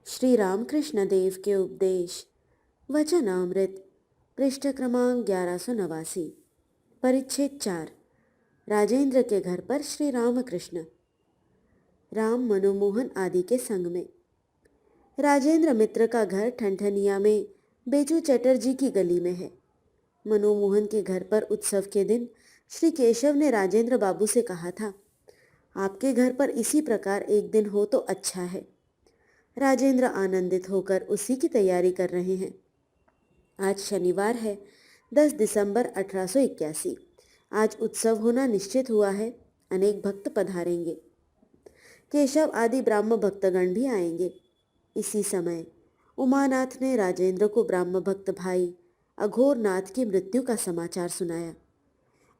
श्री रामकृष्ण देव के उपदेश वचनामृत पृष्ठ क्रमांक 1189 परिच्छेद 4 राजेंद्र के घर पर श्री रामकृष्ण। राम मनोमोहन आदि के संग में। राजेंद्र मित्र का घर ठनठनिया में बेचू चटर्जी की गली में है। मनोमोहन के घर पर उत्सव के दिन श्री केशव ने राजेंद्र बाबू से कहा था, आपके घर पर इसी प्रकार एक दिन हो तो अच्छा है। राजेंद्र आनंदित होकर उसी की तैयारी कर रहे हैं। आज शनिवार है, 10 दिसंबर 1881। आज उत्सव होना निश्चित हुआ है। अनेक भक्त पधारेंगे। केशव आदि ब्राह्म भक्तगण भी आएंगे। इसी समय उमानाथ ने राजेंद्र को ब्राह्म भक्त भाई अघोरनाथ की मृत्यु का समाचार सुनाया।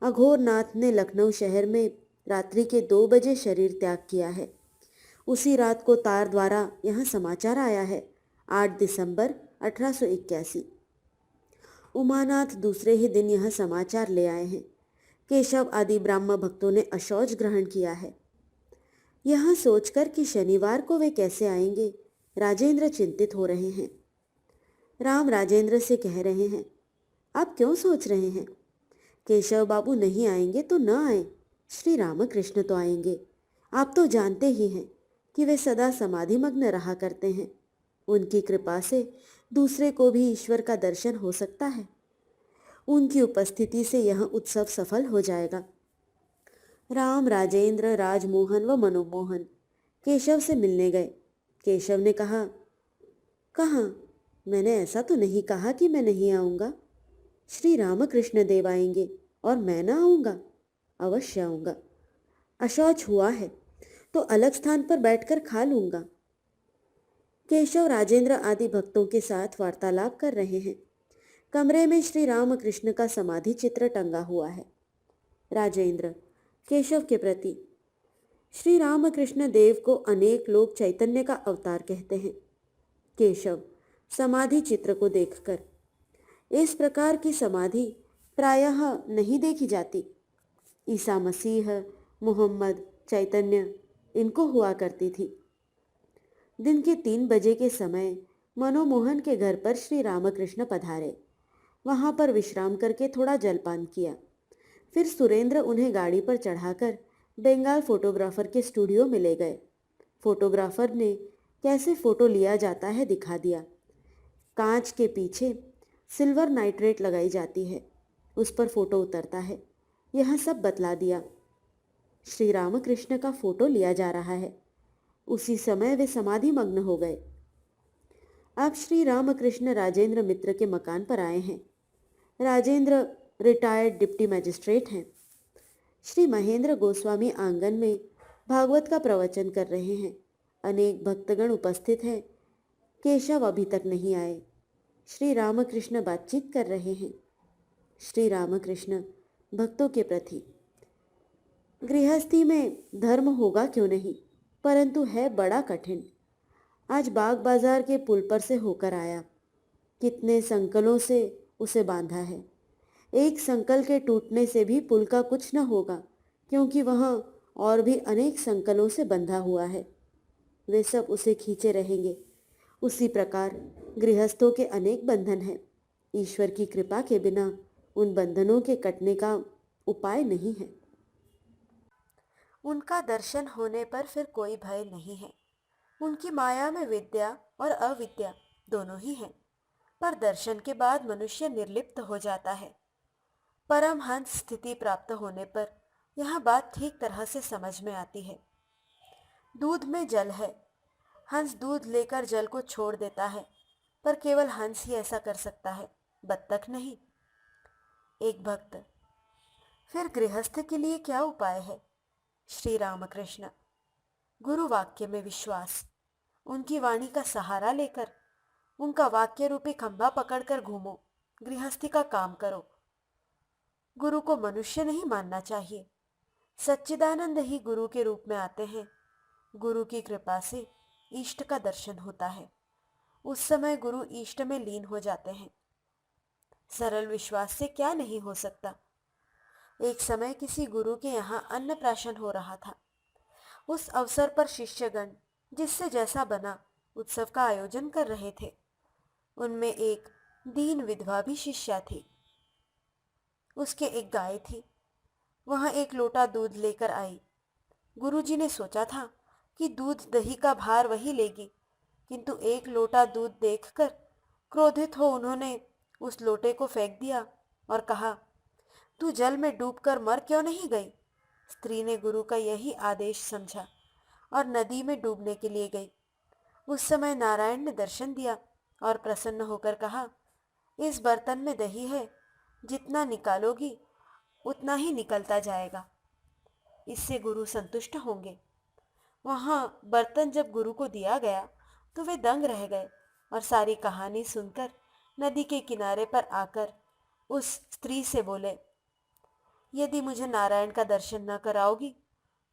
अघोरनाथ ने लखनऊ शहर में रात्रि के 2 बजे शरीर त्याग किया है। उसी रात को तार द्वारा यहाँ समाचार आया है, 8 दिसंबर 1881। उमानाथ दूसरे ही दिन यह समाचार ले आए हैं। केशव आदि ब्राह्म भक्तों ने अशौच ग्रहण किया है। यह सोचकर कि शनिवार को वे कैसे आएंगे, राजेंद्र चिंतित हो रहे हैं। राम राजेंद्र से कह रहे हैं, आप क्यों सोच रहे हैं? केशव बाबू नहीं आएंगे तो न आए, श्री रामकृष्ण तो आएंगे। आप तो जानते ही हैं कि वे सदा समाधिमग्न रहा करते हैं। उनकी कृपा से दूसरे को भी ईश्वर का दर्शन हो सकता है। उनकी उपस्थिति से यह उत्सव सफल हो जाएगा। राम राजेंद्र राजमोहन व मनोमोहन केशव से मिलने गए। केशव ने कहा, कहाँ? मैंने ऐसा तो नहीं कहा कि मैं नहीं आऊँगा। श्री रामकृष्ण देव आएंगे और मैं ना आऊँगा? अवश्य आऊँगा। अशौच हुआ है तो अलग स्थान पर बैठकर खा लूँगा। केशव राजेंद्र आदि भक्तों के साथ वार्तालाप कर रहे हैं। कमरे में श्री रामकृष्ण का समाधि चित्र टंगा हुआ है। राजेंद्र केशव के प्रति, श्री रामकृष्ण देव को अनेक लोग चैतन्य का अवतार कहते हैं। केशव समाधि चित्र को देखकर, इस प्रकार की समाधि प्रायः नहीं देखी जाती। ईसा मसीह, मोहम्मद, चैतन्य इनको हुआ करती थी। दिन के 3 बजे के समय मनोमोहन के घर पर श्री रामकृष्ण पधारे। वहां पर विश्राम करके थोड़ा जलपान किया। फिर सुरेंद्र उन्हें गाड़ी पर चढ़ाकर बंगाल फोटोग्राफर के स्टूडियो में ले गए। फोटोग्राफर ने कैसे फोटो लिया जाता है दिखा दिया। कांच के पीछे सिल्वर नाइट्रेट लगाई जाती है, उस पर फोटो उतरता है, यह सब बतला दिया। श्री रामकृष्ण का फोटो लिया जा रहा है। उसी समय वे समाधि मग्न हो गए। अब श्री रामकृष्ण राजेंद्र मित्र के मकान पर आए हैं। राजेंद्र रिटायर्ड डिप्टी मजिस्ट्रेट हैं। श्री महेंद्र गोस्वामी आंगन में भागवत का प्रवचन कर रहे हैं। अनेक भक्तगण उपस्थित हैं। केशव अभी तक नहीं आए। श्री रामकृष्ण बातचीत कर रहे हैं। श्री रामकृष्ण भक्तों के प्रति, गृहस्थी में धर्म होगा क्यों नहीं, परंतु है बड़ा कठिन। आज बाग बाजार के पुल पर से होकर आया। कितने संकलों से उसे बांधा है। एक संकल के टूटने से भी पुल का कुछ न होगा, क्योंकि वहाँ और भी अनेक संकलों से बंधा हुआ है। वे सब उसे खींचे रहेंगे। उसी प्रकार गृहस्थों के अनेक बंधन हैं। ईश्वर की कृपा के बिना उन बंधनों के कटने का उपाय नहीं है। उनका दर्शन होने पर फिर कोई भय नहीं है। उनकी माया में विद्या और अविद्या दोनों ही हैं, पर दर्शन के बाद मनुष्य निर्लिप्त हो जाता है। परमहंस स्थिति प्राप्त होने पर यह बात ठीक तरह से समझ में आती है। दूध में जल है। हंस दूध लेकर जल को छोड़ देता है, पर केवल हंस ही ऐसा कर सकता है, बत्तख नहीं। एक भक्त, फिर गृहस्थ के लिए क्या उपाय है? श्री रामकृष्ण, गुरु वाक्य में विश्वास, उनकी वाणी का सहारा लेकर उनका वाक्य रूपी खंभा पकड़कर घूमो, गृहस्थी का काम करो। गुरु को मनुष्य नहीं मानना चाहिए। सच्चिदानंद ही गुरु के रूप में आते हैं। गुरु की कृपा से इष्ट का दर्शन होता है। उस समय गुरु इष्ट में लीन हो जाते हैं। सरल विश्वास से क्या नहीं हो सकता। एक समय किसी गुरु के यहाँ अन्नप्राशन हो रहा था। उस अवसर पर शिष्यगण जिससे जैसा बना उत्सव का आयोजन कर रहे थे। उनमें एक दीन विधवा भी शिष्या थी। उसके एक गाय थी। वह एक लोटा दूध लेकर आई। गुरुजी ने सोचा था कि दूध दही का भार वही लेगी, किंतु एक लोटा दूध देखकर क्रोधित हो उन्होंने उस लोटे को फेंक दिया और कहा, तू जल में डूबकर मर क्यों नहीं गई? स्त्री ने गुरु का यही आदेश समझा और नदी में डूबने के लिए गई। उस समय नारायण ने दर्शन दिया और प्रसन्न होकर कहा, इस बर्तन में दही है, जितना निकालोगी उतना ही निकलता जाएगा। इससे गुरु संतुष्ट होंगे। वहां बर्तन जब गुरु को दिया गया तो वे दंग रह गए और सारी कहानी सुनकर नदी के किनारे पर आकर उस स्त्री से बोले, यदि मुझे नारायण का दर्शन न कराओगी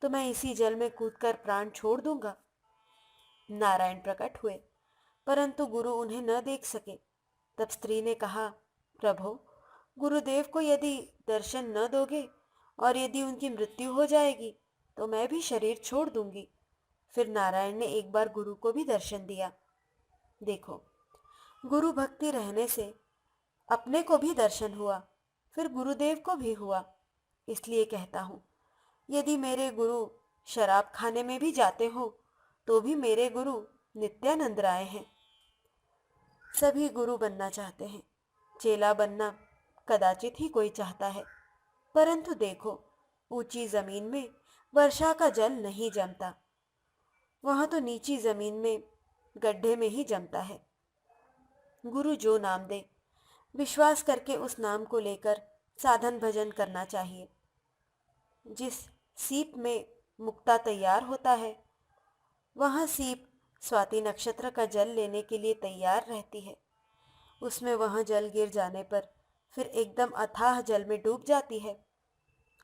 तो मैं इसी जल में कूदकर प्राण छोड़ दूंगा। नारायण प्रकट हुए, परंतु गुरु उन्हें न देख सके। तब स्त्री ने कहा, प्रभो, गुरुदेव को यदि दर्शन न दोगे और यदि उनकी मृत्यु हो जाएगी तो मैं भी शरीर छोड़ दूंगी। फिर नारायण ने एक बार गुरु को भी दर्शन दिया। देखो, गुरु भक्ति रहने से अपने को भी दर्शन हुआ, फिर गुरुदेव को भी हुआ। इसलिए कहता हूँ, यदि मेरे गुरु शराब खाने में भी जाते हो तो भी मेरे गुरु नित्यानंद राय हैं। सभी गुरु बनना चाहते हैं, चेला बनना कदाचित ही कोई चाहता है। परंतु देखो, ऊंची जमीन में वर्षा का जल नहीं जमता, वहां तो नीची जमीन में गड्ढे में ही जमता है। गुरु जो नाम दे, विश्वास करके उस नाम को लेकर साधन भजन करना चाहिए। जिस सीप में मुक्ता तैयार होता है, वह सीप स्वाति नक्षत्र का जल लेने के लिए तैयार रहती है। उसमें वह जल गिर जाने पर फिर एकदम अथाह जल में डूब जाती है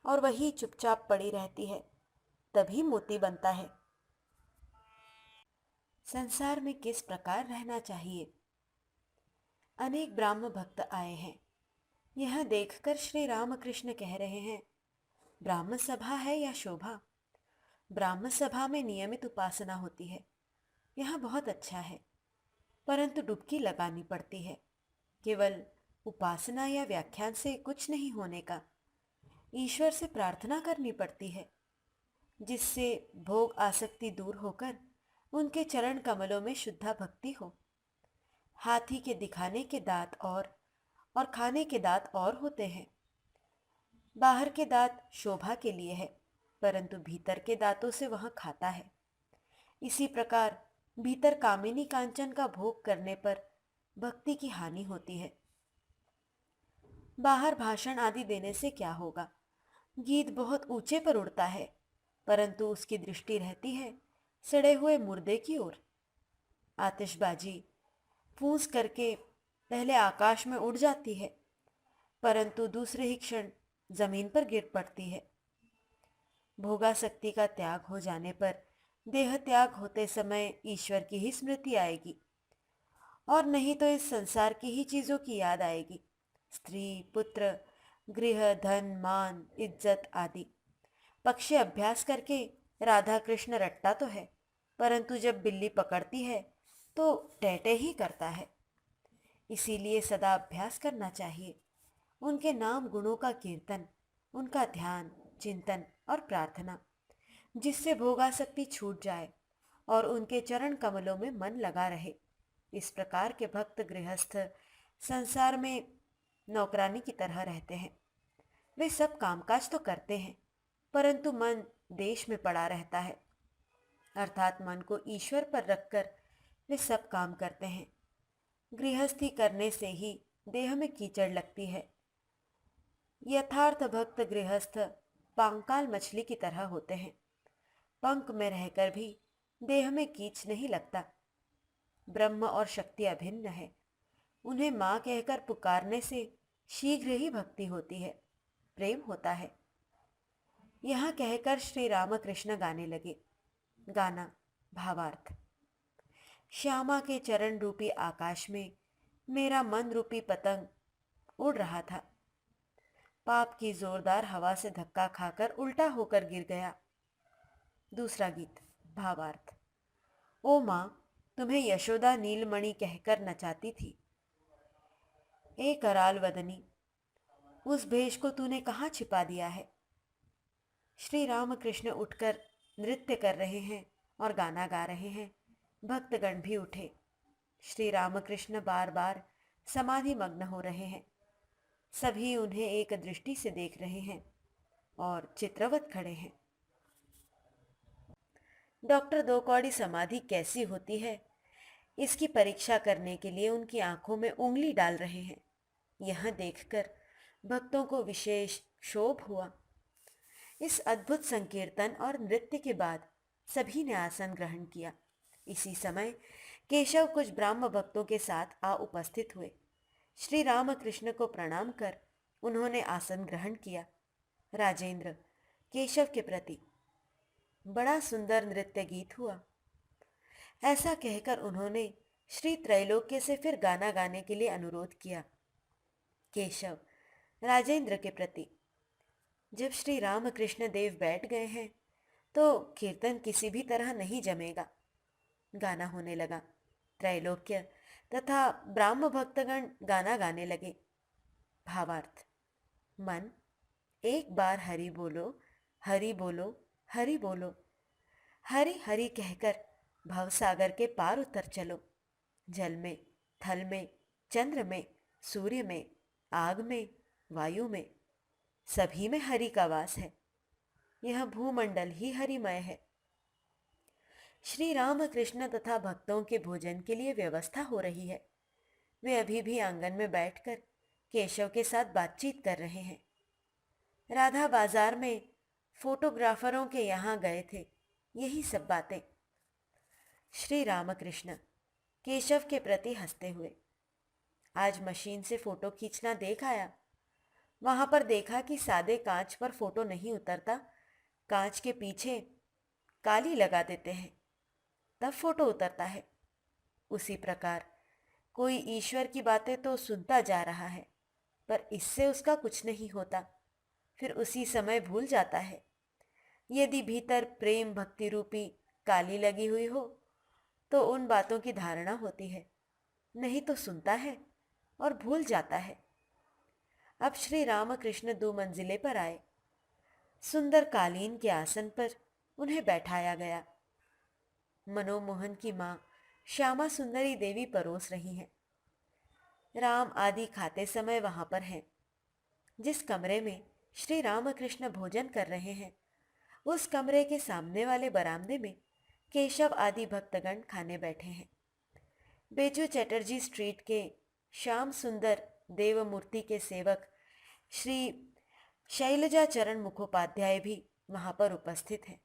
और वही चुपचाप पड़ी रहती है, तभी मोती बनता है। संसार में किस प्रकार रहना चाहिए? अनेक ब्राह्म भक्त आए हैं। यह देखकर श्री रामकृष्ण कह रहे हैं, ब्राह्म सभा है या शोभा? ब्राह्म सभा में नियमित उपासना होती है, यह बहुत अच्छा है, परंतु डुबकी लगानी पड़ती है। केवल उपासना या व्याख्यान से कुछ नहीं होने का। ईश्वर से प्रार्थना करनी पड़ती है, जिससे भोग आसक्ति दूर होकर उनके चरण कमलों में शुद्धा भक्ति हो। हाथी के दिखाने के दांत और खाने के दांत और होते हैं। बाहर के दांत शोभा के लिए है, परंतु भीतर के दांतों से वह खाता है। इसी प्रकार भीतर कामिनी कांचन का भोग करने पर भक्ति की हानि होती है। बाहर भाषण आदि देने से क्या होगा? गीत बहुत ऊंचे पर उड़ता है, परंतु उसकी दृष्टि रहती है सड़े हुए मुर्दे की ओर। आतिशबाजी फूंस करके पहले आकाश में उड़ जाती है, परंतु दूसरे ही क्षण जमीन पर गिर पड़ती है। भोगासक्ति का त्याग हो जाने पर देह त्याग होते समय ईश्वर की ही स्मृति आएगी, और नहीं तो इस संसार की ही चीजों की याद आएगी। स्त्री, पुत्र, गृह, धन, मान, इज्जत आदि। पक्षी अभ्यास करके राधा कृष्ण रटता तो है, परंतु जब बिल्ली पकड़ती है तो टहटे ही करता है। इसीलिए सदा अभ्यास करना चाहिए, उनके नाम गुणों का कीर्तन, उनका ध्यान, चिंतन और प्रार्थना, जिससे भोगासक्ति छूट जाए और उनके चरण कमलों में मन लगा रहे। इस प्रकार के भक्त गृहस्थ संसार में नौकरानी की तरह रहते हैं। वे सब कामकाज तो करते हैं, परंतु मन देश में पड़ा रहता है, अर्थात मन को ईश्वर पर रखकर वे सब काम करते हैं। गृहस्थी करने से ही देह में कीचड़ लगती है। यथार्थ भक्त गृहस्थ पांकाल मछली की तरह होते हैं। पंख में रहकर भी देह में कीच नहीं लगता। ब्रह्म और शक्ति अभिन्न है। उन्हें माँ कहकर पुकारने से शीघ्र ही भक्ति होती है, प्रेम होता है। यह कहकर श्री रामकृष्ण गाने लगे। गाना भावार्थ। श्यामा के चरण रूपी आकाश में मेरा मन रूपी पतंग उड़ रहा था। पाप की जोरदार हवा से धक्का खाकर उल्टा होकर गिर गया। दूसरा गीत भावार्थ। ओ माँ, तुम्हें यशोदा नीलमणि कहकर नचाती थी। ए कराल वदनी, उस भेष को तूने कहाँ छिपा दिया है? श्री रामकृष्ण उठकर नृत्य कर रहे हैं और गाना गा रहे हैं। भक्तगण भी उठे। श्री रामकृष्ण बार बार समाधि मग्न हो रहे हैं। सभी उन्हें एक दृष्टि से देख रहे हैं और चित्रवत खड़े हैं। डॉक्टर दो कौड़ी समाधि कैसी होती है, इसकी परीक्षा करने के लिए उनकी आंखों में उंगली डाल रहे हैं। यह देखकर भक्तों को विशेष क्षोभ हुआ। इस अद्भुत संकीर्तन और नृत्य के बाद सभी ने आसन ग्रहण किया। इसी समय केशव कुछ ब्राह्म भक्तों के साथ आ उपस्थित हुए। श्री रामकृष्ण को प्रणाम कर उन्होंने आसन ग्रहण किया। राजेंद्र केशव के प्रति, बड़ा सुंदर नृत्य गीत हुआ, ऐसा कहकर उन्होंने श्री त्रैलोक्य से फिर गाना गाने के लिए अनुरोध किया। केशव राजेंद्र के प्रति, जब श्री रामकृष्ण देव बैठ गए हैं तो कीर्तन किसी भी तरह नहीं जमेगा। गाना होने लगा। त्रैलोक्य तथा ब्राह्म भक्तगण गाना गाने लगे। भावार्थ: मन, एक बार हरि बोलो, हरि बोलो, हरि बोलो। हरि हरि कहकर भवसागर के पार उतर चलो। जल में, थल में, चंद्र में, सूर्य में, आग में, वायु में, सभी में हरि का वास है। यह भूमंडल ही हरिमय है। श्री रामकृष्ण तथा भक्तों के भोजन के लिए व्यवस्था हो रही है। वे अभी भी आंगन में बैठकर केशव के साथ बातचीत कर रहे हैं। राधा बाजार में फोटोग्राफरों के यहाँ गए थे, यही सब बातें। श्री रामकृष्ण केशव के प्रति हंसते हुए, आज मशीन से फोटो खींचना देख आया। वहां पर देखा कि सादे कांच पर फोटो नहीं उतरता, कांच के पीछे काली लगा देते हैं, तब फोटो उतरता है। उसी प्रकार कोई ईश्वर की बातें तो सुनता जा रहा है, पर इससे उसका कुछ नहीं होता, फिर उसी समय भूल जाता है। यदि भीतर प्रेम भक्ति रूपी काली लगी हुई हो तो उन बातों की धारणा होती है, नहीं तो सुनता है और भूल जाता है। अब श्री रामकृष्ण 2 मंजिले पर आए। सुंदर कालीन के आसन पर उन्हें बैठाया गया। मनोमोहन की मां श्यामा सुंदरी देवी परोस रही हैं। राम आदि खाते समय वहां पर हैं। जिस कमरे में श्री रामकृष्ण भोजन कर रहे हैं, उस कमरे के सामने वाले बरामदे में केशव आदि भक्तगण खाने बैठे हैं। बेजू चटर्जी स्ट्रीट के श्याम सुंदर देवमूर्ति के सेवक श्री शैलजाचरण मुखोपाध्याय भी वहां पर उपस्थित हैं।